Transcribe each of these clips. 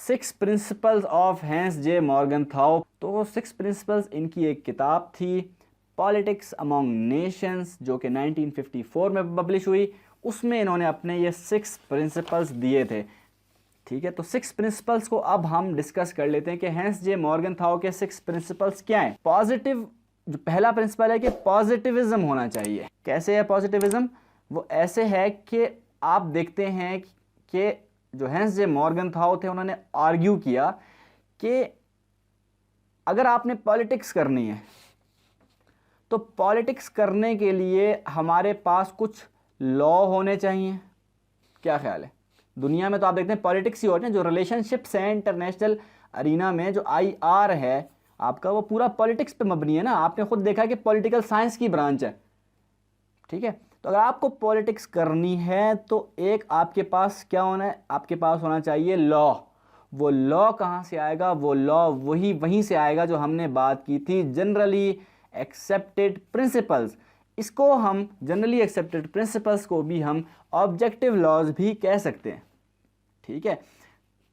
Six principles of hence जे मॉर्गनथाउ। तो six principles इनकी एक किताब थी पॉलिटिक्स अमॉन्ग नेशंस, जो कि 1954 में पब्लिश हुई। उसमें इन्होंने अपने ये सिक्स प्रिंसिपल्स दिए थे। ठीक है, तो सिक्स प्रिंसिपल्स को अब हम डिस्कस कर लेते हैं कि हैंस जे मॉर्गनथाउ के सिक्स प्रिंसिपल्स क्या हैं। पॉजिटिव, जो पहला प्रिंसिपल है कि पॉजिटिविज्म होना चाहिए। कैसे है पॉजिटिविज्म? वो ऐसे है कि आप देखते हैं कि जो हैंस जे मॉर्गनथाउ थे उन्होंने आर्ग्यू किया कि अगर आपने पॉलिटिक्स करनी है तो पॉलिटिक्स करने के लिए हमारे पास कुछ लॉ होने चाहिए। क्या ख्याल है? दुनिया में तो आप देखते हैं पॉलिटिक्स ही होते हैं, जो रिलेशनशिप्स हैं इंटरनेशनल अरीना में, जो IR है आपका, वो पूरा पॉलिटिक्स पे मबनी है ना। आपने खुद देखा कि पॉलिटिकल साइंस की ब्रांच है। ठीक है, तो अगर आपको पॉलिटिक्स करनी है तो एक आपके पास क्या होना है? आपके पास होना चाहिए लॉ। वो लॉ कहाँ से आएगा? वो लॉ वहीं से आएगा जो हमने बात की थी, जनरली एक्सेप्टेड प्रिंसिपल्स। इसको हम जनरली एक्सेप्टेड प्रिंसिपल्स को भी हम ऑब्जेक्टिव लॉज भी कह सकते हैं। ठीक है,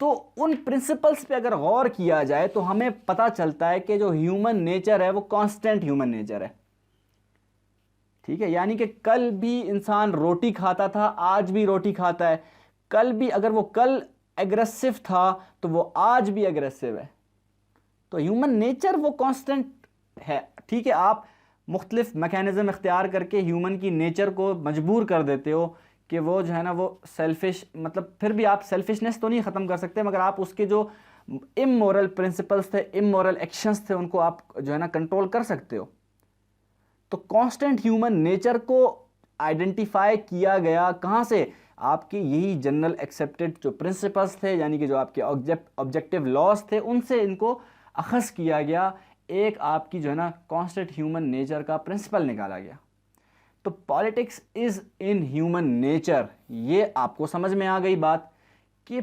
तो उन प्रिंसिपल्स पे अगर गौर किया जाए तो हमें पता चलता है कि जो ह्यूमन नेचर है वो कांस्टेंट ह्यूमन नेचर है। ठीक है, यानी कि कल भी इंसान रोटी खाता था, आज भी रोटी खाता है। कल भी, अगर वो कल एग्रेसिव था तो वो आज भी एग्रेसिव है। तो ह्यूमन नेचर वो कांस्टेंट है। ठीक है, आप मुख्तलिफ मैकेनिज्म इख्तियार करके ह्यूमन की नेचर को मजबूर कर देते हो कि वो जो है ना वो सेल्फिश, मतलब फिर भी आप सेल्फिशनेस तो नहीं ख़त्म कर सकते, मगर आप उसके जो इमोरल प्रिंसिपल्स थे, इमोरल एक्शंस थे, उनको आप जो है ना कंट्रोल कर सकते हो। तो कांस्टेंट ह्यूमन नेचर को आइडेंटिफाई किया गया कहाँ से? आपके यही जनरल एक्सेप्टेड जो प्रिंसिपल्स थे, यानी कि जो आपके ऑब्जेक्टिव लॉज थे, उनसे इनको अखज़ किया गया। एक आपकी जो है ना कांस्टेंट ह्यूमन नेचर का प्रिंसिपल निकाला गया। तो politics is in human nature. ये आपको समझ में आ गई बात कि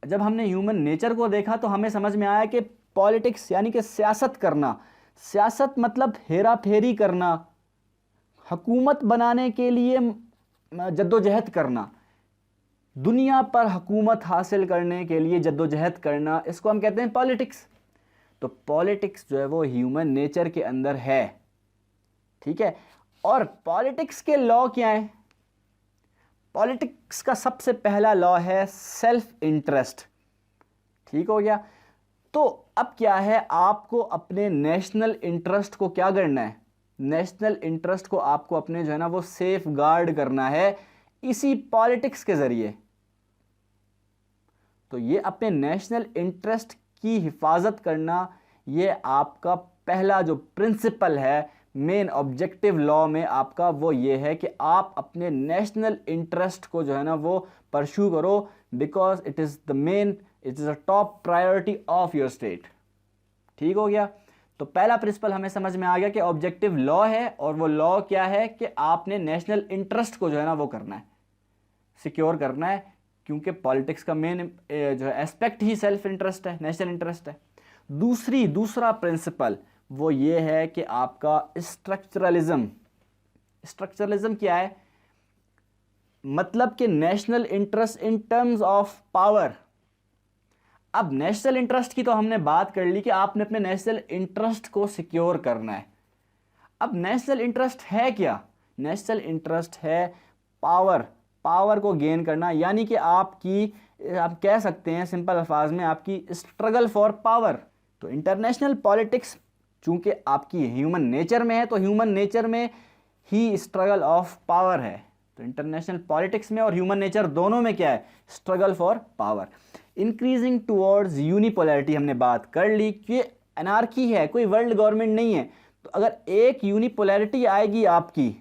जब हमने ह्यूमन नेचर को देखा तो हमें समझ में आया कि पॉलिटिक्स यानी कि सियासत करना। सियासत मतलब हेरा फेरी करना, हुकूमत बनाने के लिए जद्दोजहद करना, दुनिया पर हुकूमत हासिल करने के लिए जद्दोजहद करना, इसको हम कहते हैं पॉलिटिक्स। तो पॉलिटिक्स जो है वो ह्यूमन नेचर के अंदर है। ठीक है, और पॉलिटिक्स के लॉ क्या हैं? पॉलिटिक्स का सबसे पहला लॉ है सेल्फ इंटरेस्ट। ठीक हो गया। तो अब क्या है, आपको अपने नेशनल इंटरेस्ट को क्या करना है? नेशनल इंटरेस्ट को आपको अपने जो है ना वो सेफ गार्ड करना है इसी पॉलिटिक्स के जरिए। तो ये अपने नेशनल इंटरेस्ट की हिफाजत करना, ये आपका पहला जो प्रिंसिपल है मेन ऑब्जेक्टिव लॉ में आपका, वो ये है कि आप अपने नेशनल इंटरेस्ट को जो है ना वो परस्यू करो, because it is the main, it is a top priority of your state. ठीक हो गया। तो पहला प्रिंसिपल हमें समझ में आ गया कि ऑब्जेक्टिव लॉ है, और वो लॉ क्या है कि आपने नेशनल इंटरेस्ट को जो है ना वो करना है, सिक्योर करना है, क्योंकि पॉलिटिक्स का मेन जो है एस्पेक्ट ही सेल्फ इंटरेस्ट है, नेशनल इंटरेस्ट है। दूसरा प्रिंसिपल वो ये है कि आपका स्ट्रक्चरलिज्म। स्ट्रक्चरलिज्म क्या है? मतलब कि national interest in terms of power. अब नेशनल इंटरेस्ट की तो हमने बात कर ली कि आपने अपने नेशनल इंटरेस्ट को सिक्योर करना है। अब नेशनल इंटरेस्ट है क्या? नेशनल इंटरेस्ट है पावर को गेन करना, यानी कि आपकी, आप कह सकते हैं सिंपल अल्फाज में, आपकी स्ट्रगल फॉर पावर। तो इंटरनेशनल पॉलिटिक्स चूंकि आपकी ह्यूमन नेचर में है, तो ह्यूमन नेचर में ही स्ट्रगल ऑफ पावर है। तो इंटरनेशनल पॉलिटिक्स में और ह्यूमन नेचर दोनों में क्या है? Struggle for power. Increasing towards unipolarity हमने बात कर ली कि एनार्की है, कोई वर्ल्ड गवर्नमेंट नहीं है। तो अगर एक यूनिपोलैरिटी आएगी, आपकी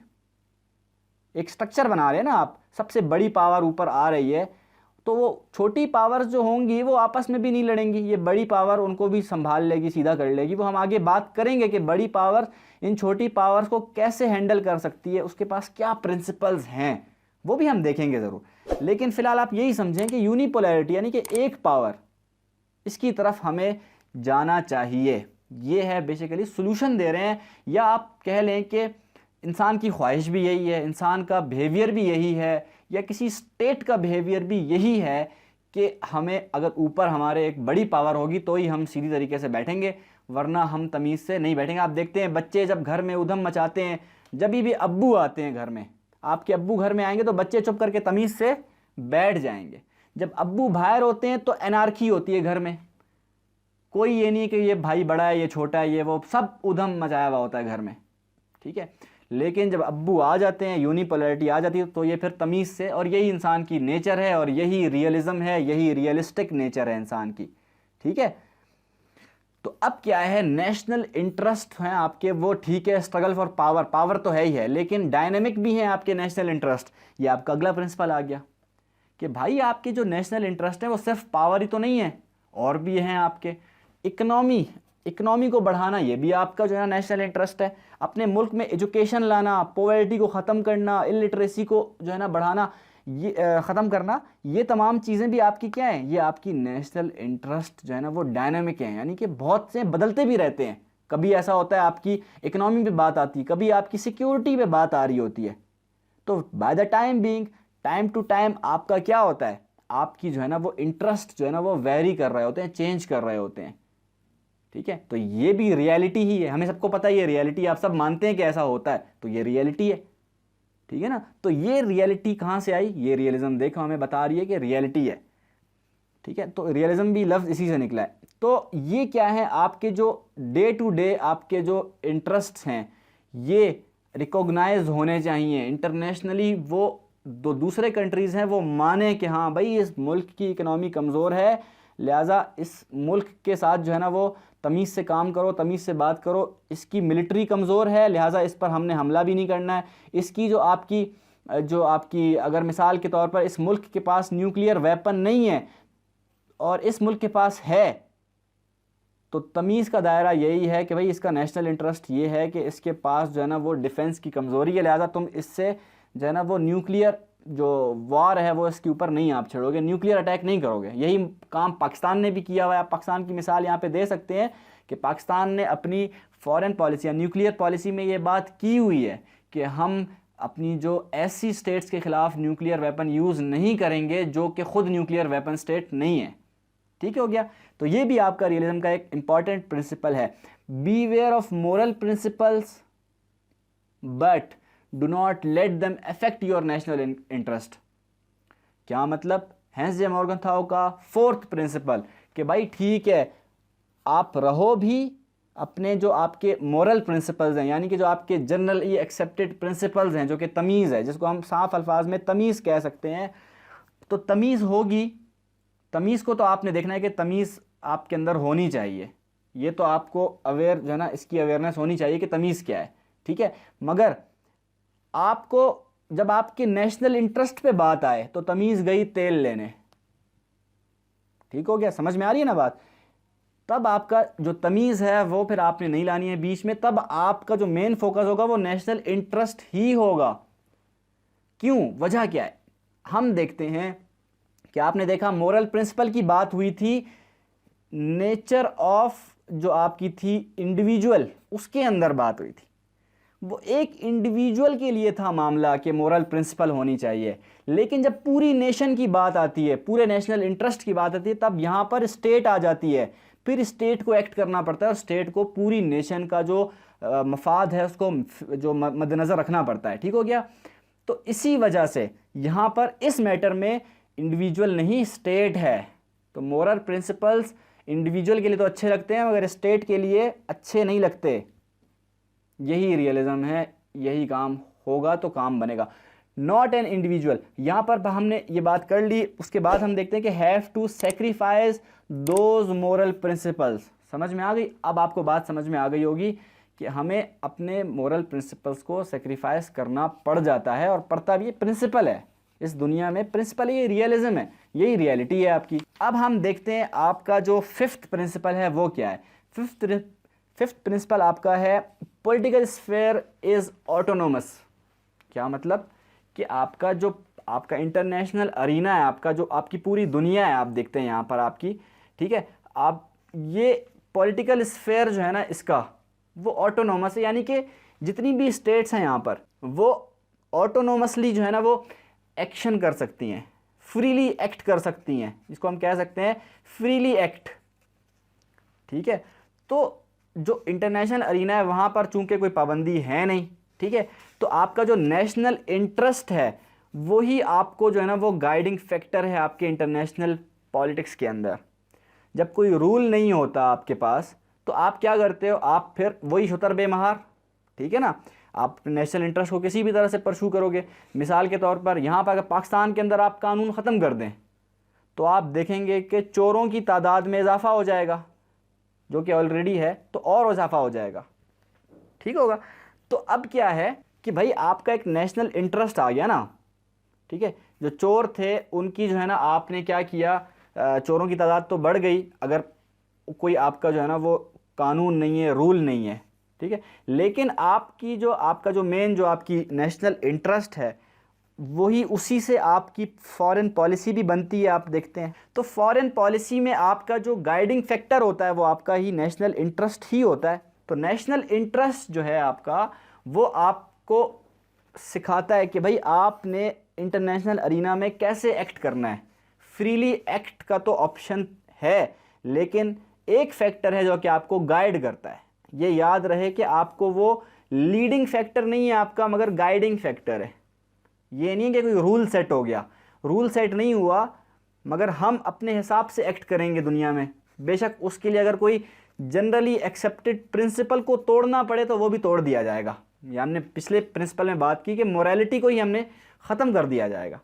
एक स्ट्रक्चर बना रहे हैं ना आप, सबसे बड़ी पावर ऊपर आ रही है, तो वो छोटी पावर्स जो होंगी वो आपस में भी नहीं लड़ेंगी, ये बड़ी पावर उनको भी संभाल लेगी, सीधा कर लेगी। वो हम आगे बात करेंगे कि बड़ी पावर इन छोटी पावर्स को कैसे हैंडल कर सकती है, उसके पास क्या प्रिंसिपल्स हैं, वो भी हम देखेंगे ज़रूर। लेकिन फ़िलहाल आप यही समझें कि यूनिपोलैरिटी यानी कि एक पावर, इसकी तरफ हमें जाना चाहिए। ये है बेसिकली सोल्यूशन दे रहे हैं, या आप कह लें कि इंसान की ख्वाहिश भी यही है, इंसान का बिहेवियर भी यही है, या किसी स्टेट का बिहेवियर भी यही है कि हमें अगर ऊपर हमारे एक बड़ी पावर होगी तो ही हम सीधी तरीके से बैठेंगे, वरना हम तमीज़ से नहीं बैठेंगे। आप देखते हैं बच्चे जब घर में उधम मचाते हैं, जब भी अब्बू आते हैं घर में, आपके अब्बू घर में आएंगे तो बच्चे चुप करके तमीज़ से बैठ जाएंगे। जब अब्बू बाहर होते हैं तो एनार्की होती है घर में, कोई ये नहीं कि ये भाई बड़ा है, ये छोटा है, ये वो, सब उधम मचाया हुआ होता है घर में, ठीक है। लेकिन जब अब्बू आ जाते हैं, यूनिपोलैरिटी आ जाती है, तो ये फिर तमीज़ से, और यही इंसान की नेचर है और यही रियलिज़म है, यही रियलिस्टिक नेचर है इंसान की, ठीक है। तो अब क्या है, नेशनल इंटरेस्ट हैं आपके, वो ठीक है, स्ट्रगल फॉर पावर, पावर तो है ही है, लेकिन डायनेमिक भी हैं आपके नेशनल इंटरेस्ट। ये आपका अगला प्रिंसिपल आ गया कि भाई आपके जो नेशनल इंटरेस्ट है वो सिर्फ पावर ही तो नहीं है, और भी हैं आपके इकोनॉमी को बढ़ाना, ये भी आपका जो है नेशनल इंटरेस्ट है। अपने मुल्क में एजुकेशन लाना, पॉवर्टी को ख़त्म करना, इलिटरेसी को जो है ना बढ़ाना, ये ख़त्म करना, ये तमाम चीज़ें भी आपकी क्या हैं, ये आपकी नेशनल इंटरेस्ट जो है ना वो डायनामिक हैं, यानी कि बहुत से बदलते भी रहते हैं। कभी ऐसा होता है आपकी इकोनॉमी पे बात आती है, कभी आपकी सिक्योरिटी पे बात आ रही होती है। तो by the time being, time to time आपका क्या होता है, आपकी जो है ना वो इंटरेस्ट जो है ना वो वेरी कर रहे होते हैं, चेंज कर रहे होते हैं, ठीक है। तो ये भी रियलिटी ही है, हमें सबको पता है ये रियलिटी, आप सब मानते हैं कि ऐसा होता है, तो ये रियलिटी है, ठीक है ना। तो ये रियलिटी कहाँ से आई, ये रियलिज्म देखो हमें बता रही है कि रियलिटी है, ठीक है। तो रियलिज्म भी लफ्ज़ इसी से निकला है। तो ये क्या है, आपके जो डे टू डे आपके जो इंटरेस्ट हैं ये रिकॉग्नाइज होने चाहिए इंटरनेशनली, वो दो दूसरे कंट्रीज़ हैं वो माने कि हाँ भाई इस मुल्क की इकनॉमी कमज़ोर है, लिहाजा इस मुल्क के साथ जो है ना वो तमीज़ से काम करो, तमीज़ से बात करो, इसकी मिलिट्री कमज़ोर है, लिहाजा इस पर हमने हमला भी नहीं करना है। इसकी जो आपकी अगर मिसाल के तौर पर इस मुल्क के पास न्यूक्लियर वेपन नहीं है और इस मुल्क के पास है, तो तमीज़ का दायरा यही है कि भाई इसका नेशनल इंटरेस्ट ये है कि इसके पास जो है ना वो डिफेंस की कमज़ोरी है, लिहाजा तुम इससे जो है ना वो न्यूक्लियर जो वार है वो इसके ऊपर नहीं आप छेड़ोगे, न्यूक्लियर अटैक नहीं करोगे। यही काम पाकिस्तान ने भी किया हुआ है। पाकिस्तान की मिसाल यहाँ पे दे सकते हैं कि पाकिस्तान ने अपनी फॉरेन पॉलिसी या न्यूक्लियर पॉलिसी में ये बात की हुई है कि हम अपनी जो ऐसी स्टेट्स के ख़िलाफ़ न्यूक्लियर वेपन यूज़ नहीं करेंगे जो कि ख़ुद न्यूक्लियर वेपन स्टेट नहीं है, ठीक हो गया। तो ये भी आपका रियलिज्म का एक इम्पॉर्टेंट प्रिंसिपल है, beware of moral principles but do not let them affect your national interest. क्या मतलब, हैंस जे मॉर्गनथाउ का फोर्थ प्रिंसिपल कि भाई ठीक है आप रहो भी अपने जो आपके मोरल प्रिंसिपल्स हैं, यानी कि जो आपके जनरली एक्सेप्टेड प्रिंसिपल्स हैं, जो कि तमीज़ है, जिसको हम साफ अल्फाज में तमीज़ कह सकते हैं। तो तमीज़ होगी, तमीज़ को तो आपने देखना है कि तमीज़ आपके अंदर होनी चाहिए, ये तो आपको अवेयर जो है ना इसकी अवेयरनेस होनी चाहिए कि तमीज़ क्या है, ठीक है। मगर आपको जब आपके नेशनल इंटरेस्ट पे बात आए तो तमीज़ गई तेल लेने, ठीक हो गया, समझ में आ रही है ना बात। तब आपका जो तमीज़ है वो फिर आपने नहीं लानी है बीच में, तब आपका जो मेन फोकस होगा वो नेशनल इंटरेस्ट ही होगा। क्यों, वजह क्या है, हम देखते हैं कि आपने देखा मोरल प्रिंसिपल की बात हुई थी, नेचर ऑफ जो आपकी थी इंडिविजुअल, उसके अंदर बात हुई थी, वो एक इंडिविजुअल के लिए था मामला कि मोरल प्रिंसिपल होनी चाहिए। लेकिन जब पूरी नेशन की बात आती है, पूरे नेशनल इंटरेस्ट की बात आती है, तब यहाँ पर स्टेट आ जाती है, फिर स्टेट को एक्ट करना पड़ता है और स्टेट को पूरी नेशन का जो मफाद है उसको जो मद्देनज़र रखना पड़ता है, ठीक हो गया। तो इसी वजह से यहाँ पर इस मैटर में इंडिविजुअल नहीं स्टेट है। तो मोरल प्रिंसिपल्स इंडिविजुअल के लिए तो अच्छे लगते हैं मगर स्टेट के लिए अच्छे नहीं लगते। यही रियलिज्म है, यही काम होगा तो काम बनेगा, नॉट एन इंडिविजुअल। यहाँ पर हमने ये बात कर ली, उसके बाद हम देखते हैं कि have to sacrifice those moral principles. समझ में आ गई, अब आपको बात समझ में आ गई होगी कि हमें अपने मोरल प्रिंसिपल्स को सेक्रीफाइस करना पड़ जाता है और पड़ता भी, ये प्रिंसिपल है इस दुनिया में, प्रिंसिपल ये रियलिज्म है, यही रियलिटी है आपकी। अब हम देखते हैं आपका जो फिफ्थ प्रिंसिपल है वो क्या है। फिफ्थ प्रिंसिपल आपका है पॉलिटिकल स्फेयर इज ऑटोनोमस। क्या मतलब कि आपका इंटरनेशनल अरीना है, आपका जो आपकी पूरी दुनिया है, आप देखते हैं यहाँ पर आपकी, ठीक है, आप ये पॉलिटिकल स्फेयर जो है ना इसका वो ऑटोनोमस है, यानी कि जितनी भी स्टेट्स हैं यहाँ पर वो ऑटोनोमसली जो है ना वो एक्शन कर सकती हैं, फ्रीली एक्ट कर सकती हैं, जिसको हम कह सकते हैं फ्रीली एक्ट। ठीक है, तो जो इंटरनेशनल अरीना है वहाँ पर चूंकि कोई पाबंदी है नहीं, ठीक है, तो आपका जो नेशनल इंटरेस्ट है वही आपको जो है ना वो गाइडिंग फैक्टर है आपके इंटरनेशनल पॉलिटिक्स के अंदर। जब कोई रूल नहीं होता आपके पास तो आप क्या करते हो, आप फिर वही शुतर बेमहार, ठीक है ना, आप नेशनल इंटरेस्ट को किसी भी तरह से परस्यू करोगे। मिसाल के तौर पर यहाँ पर अगर पाकिस्तान के अंदर आप कानून ख़त्म कर दें तो आप देखेंगे कि चोरों की तादाद में इजाफा हो जाएगा, जो कि ऑलरेडी है, तो और इजाफा हो जाएगा, ठीक होगा। तो अब क्या है कि भाई आपका एक नेशनल इंटरेस्ट आ गया ना, ठीक है, जो चोर थे उनकी जो है ना आपने क्या किया, चोरों की तादाद तो बढ़ गई अगर कोई आपका जो है ना वो कानून नहीं है, रूल नहीं है, ठीक है, लेकिन आपका जो मेन जो आपकी नेशनल इंटरेस्ट है वही, उसी से आपकी फॉरेन पॉलिसी भी बनती है। आप देखते हैं तो फॉरेन पॉलिसी में आपका जो गाइडिंग फैक्टर होता है वो आपका ही नेशनल इंटरेस्ट ही होता है। तो नेशनल इंटरेस्ट जो है आपका वो आपको सिखाता है कि भाई आपने इंटरनेशनल अरीना में कैसे एक्ट करना है। फ्रीली एक्ट का तो ऑप्शन है, लेकिन एक फैक्टर है जो कि आपको गाइड करता है। ये याद रहे कि आपको वो लीडिंग फैक्टर नहीं है आपका, मगर गाइडिंग फैक्टर है। ये नहीं है कि कोई रूल सेट हो गया, रूल सेट नहीं हुआ, मगर हम अपने हिसाब से एक्ट करेंगे दुनिया में। बेशक उसके लिए अगर कोई जनरली एक्सेप्टेड प्रिंसिपल को तोड़ना पड़े तो वो भी तोड़ दिया जाएगा। ये हमने पिछले प्रिंसिपल में बात की कि मोरालिटी को ही हमने ख़त्म कर दिया जाएगा।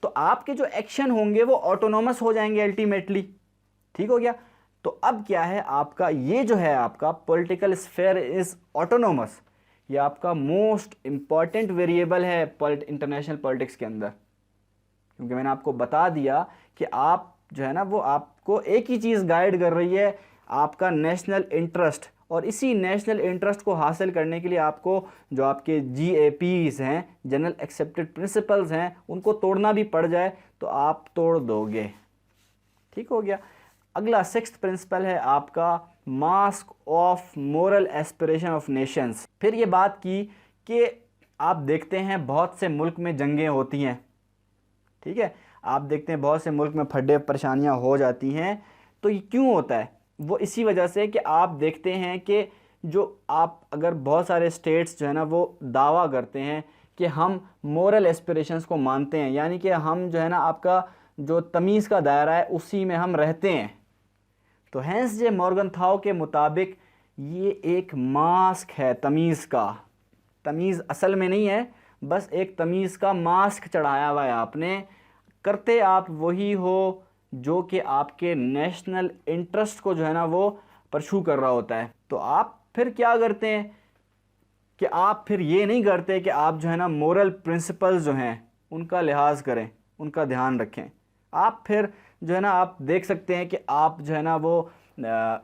तो आपके जो एक्शन होंगे वो ऑटोनोमस हो जाएंगे अल्टीमेटली, ठीक हो गया। तो अब क्या है आपका, ये जो है आपका पॉलिटिकल स्फेयर इज़ ऑटोनोमस, ये आपका मोस्ट इम्पॉर्टेंट वेरिएबल है इंटरनेशनल पॉलिटिक्स के अंदर। क्योंकि मैंने आपको बता दिया कि आप जो है ना वो आपको एक ही चीज़ गाइड कर रही है, आपका नेशनल इंटरेस्ट। और इसी नेशनल इंटरेस्ट को हासिल करने के लिए आपको जो आपके GAPs हैं, जनरल एक्सेप्टेड प्रिंसिपल्स हैं, उनको तोड़ना भी पड़ जाए तो आप तोड़ दोगे, ठीक हो गया। अगला 6th प्रिंसिपल है आपका mask of moral aspiration of Nations. फिर ये बात की कि आप देखते हैं बहुत से मुल्क में जंगें होती हैं, ठीक है, आप देखते हैं बहुत से मुल्क में फड्डे परेशानियां हो जाती हैं। तो ये क्यों होता है, वो इसी वजह से कि आप देखते हैं कि जो आप अगर बहुत सारे स्टेट्स जो है ना वो दावा करते हैं कि हम मोरल एस्पिरेशंस को मानते हैं, यानी कि हम जो है ना आपका जो तमीज़ का दायरा है उसी में हम रहते हैं। तो हैंस जे मॉर्गनथाउ के मुताबिक ये एक मास्क है तमीज़ का। तमीज़ असल में नहीं है, बस एक तमीज़ का मास्क चढ़ाया हुआ है आपने। करते आप वही हो जो कि आपके नेशनल इंटरेस्ट को जो है ना वो परस्यू कर रहा होता है। तो आप फिर क्या करते हैं कि आप फिर ये नहीं करते कि आप जो है ना मोरल प्रिंसिपल्स जो हैं उनका लिहाज करें, उनका ध्यान रखें। आप फिर जो है ना आप देख सकते हैं कि आप जो है ना वो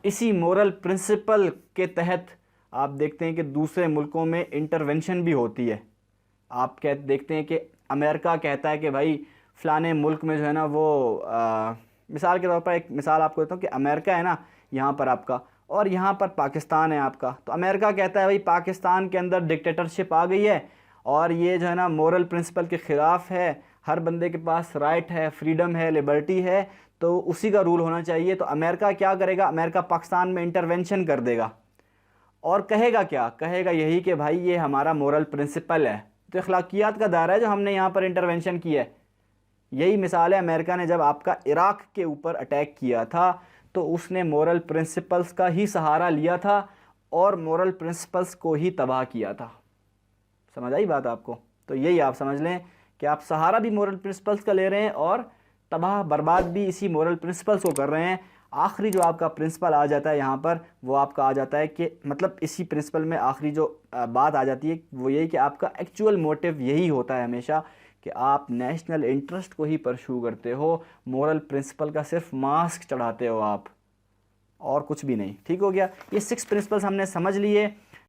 इसी मोरल प्रिंसिपल के तहत आप देखते हैं कि दूसरे मुल्कों में इंटरवेंशन भी होती है। आप देखते हैं कि अमेरिका कहता है कि भाई फ़लाने मुल्क में जो है ना वो मिसाल के तौर पर एक मिसाल आपको देता हूँ कि अमेरिका है ना यहाँ पर आपका, और यहाँ पर पाकिस्तान है आपका। तो अमेरिका कहता है भाई पाकिस्तान के अंदर डिक्टेटरशिप आ गई है और ये जो है ना मोरल प्रिंसिपल के ख़िलाफ़ है, हर बंदे के पास राइट है, फ्रीडम है, लिबर्टी है, तो उसी का रूल होना चाहिए। तो अमेरिका क्या करेगा, अमेरिका पाकिस्तान में इंटरवेंशन कर देगा और कहेगा क्या, कहेगा यही कि भाई ये हमारा मोरल प्रिंसिपल है, तो अखलाकियात का दायरा है जो हमने यहाँ पर इंटरवेंशन किया है। यही मिसाल है, अमेरिका ने जब आपका इराक़ के ऊपर अटैक किया था तो उसने मोरल प्रिंसिपल्स का ही सहारा लिया था और मोरल प्रिंसिपल्स को ही तबाह किया था। समझ आई बात आपको? तो यही आप समझ लें कि आप सहारा भी मोरल प्रिंसिपल्स का ले रहे हैं और तबाह बर्बाद भी इसी मोरल प्रिंसिपल्स को कर रहे हैं। आखिरी जो आपका प्रिंसिपल आ जाता है यहाँ पर, वो आपका आ जाता है कि मतलब इसी प्रिंसिपल में आखिरी जो बात आ जाती है वो यही कि आपका एक्चुअल मोटिव यही होता है हमेशा कि आप नेशनल इंटरेस्ट को ही परस्यू करते हो, मोरल प्रिंसिपल का सिर्फ मास्क चढ़ाते हो आप, और कुछ भी नहीं। ठीक हो गया, ये 6 प्रिंसिपल्स हमने समझ लिए।